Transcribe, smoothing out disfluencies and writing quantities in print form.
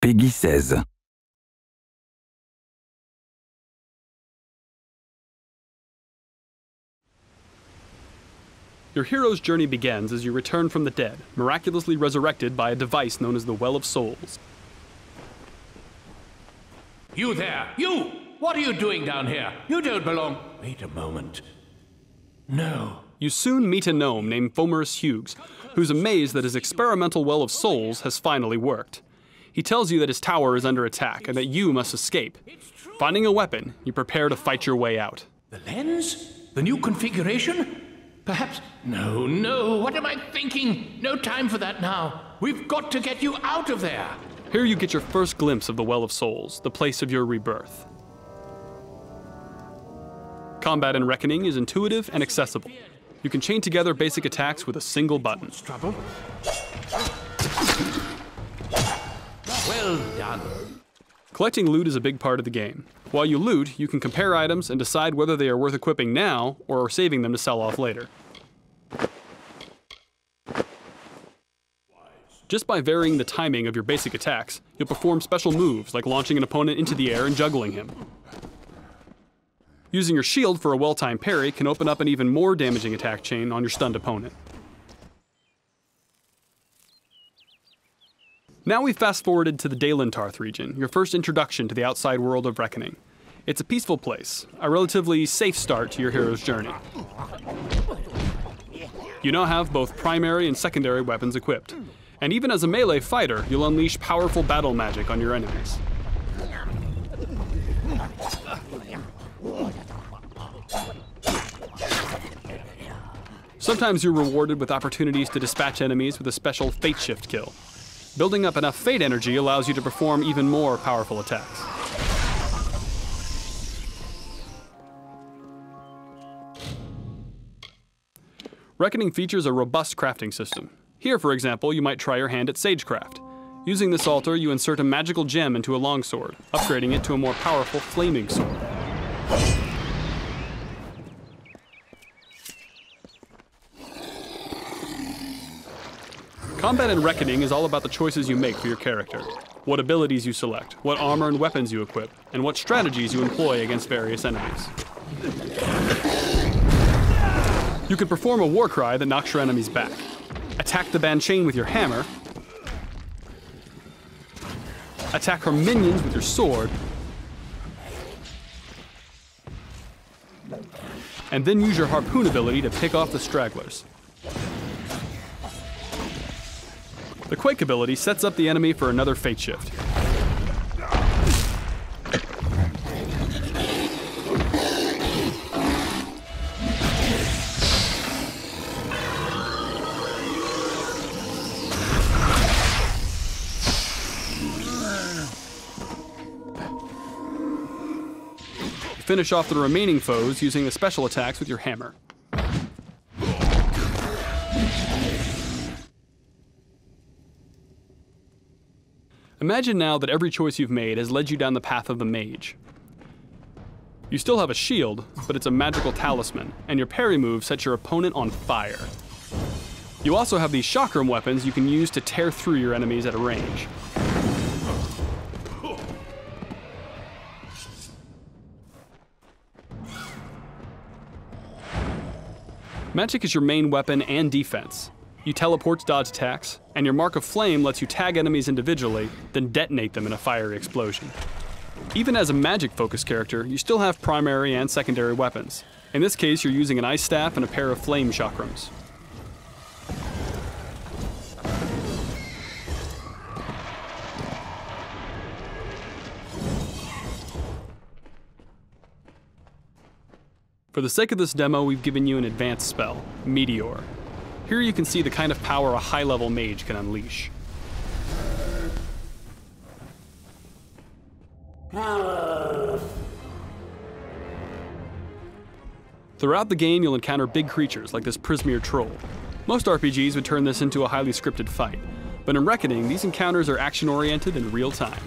Peggy 16. Your hero's journey begins as you return from the dead, miraculously resurrected by a device known as the Well of Souls. You there! You! What are you doing down here? You don't belong... Wait a moment. No. You soon meet a gnome named Fomerus Hughes, who's amazed that his experimental Well of Souls has finally worked. He tells you that his tower is under attack and that you must escape. Finding a weapon, you prepare to fight your way out. The lens? The new configuration? Perhaps... No, what am I thinking? No time for that now. We've got to get you out of there. Here you get your first glimpse of the Well of Souls, the place of your rebirth. Combat in Reckoning is intuitive and accessible. You can chain together basic attacks with a single button. Trouble? Well done. Collecting loot is a big part of the game. While you loot, you can compare items and decide whether they are worth equipping now or saving them to sell off later. Just by varying the timing of your basic attacks, you'll perform special moves like launching an opponent into the air and juggling him. Using your shield for a well-timed parry can open up an even more damaging attack chain on your stunned opponent. Now we've fast-forwarded to the Daelin Tarth region, your first introduction to the outside world of Reckoning. It's a peaceful place, a relatively safe start to your hero's journey. You now have both primary and secondary weapons equipped, and even as a melee fighter, you'll unleash powerful battle magic on your enemies. Sometimes you're rewarded with opportunities to dispatch enemies with a special Fate Shift kill. Building up enough Fate energy allows you to perform even more powerful attacks. Reckoning features a robust crafting system. Here, for example, you might try your hand at sagecraft. Using this altar, you insert a magical gem into a longsword, upgrading it to a more powerful flaming sword. Combat in Reckoning is all about the choices you make for your character, what abilities you select, what armor and weapons you equip, and what strategies you employ against various enemies. You can perform a war cry that knocks your enemies back, attack the band chain with your hammer, attack her minions with your sword, and then use your harpoon ability to pick off the stragglers. The Quake ability sets up the enemy for another Fate Shift. Finish off the remaining foes using the special attacks with your hammer. Imagine now that every choice you've made has led you down the path of the mage. You still have a shield, but it's a magical talisman, and your parry move sets your opponent on fire. You also have these chakram weapons you can use to tear through your enemies at a range. Magic is your main weapon and defense. You teleport to dodge attacks, and your Mark of Flame lets you tag enemies individually, then detonate them in a fiery explosion. Even as a magic-focused character, you still have primary and secondary weapons. In this case, you're using an ice staff and a pair of flame chakrams. For the sake of this demo, we've given you an advanced spell, Meteor. Here you can see the kind of power a high-level mage can unleash. Throughout the game, you'll encounter big creatures like this Prismeer troll. Most RPGs would turn this into a highly scripted fight, but in Reckoning, these encounters are action-oriented in real time.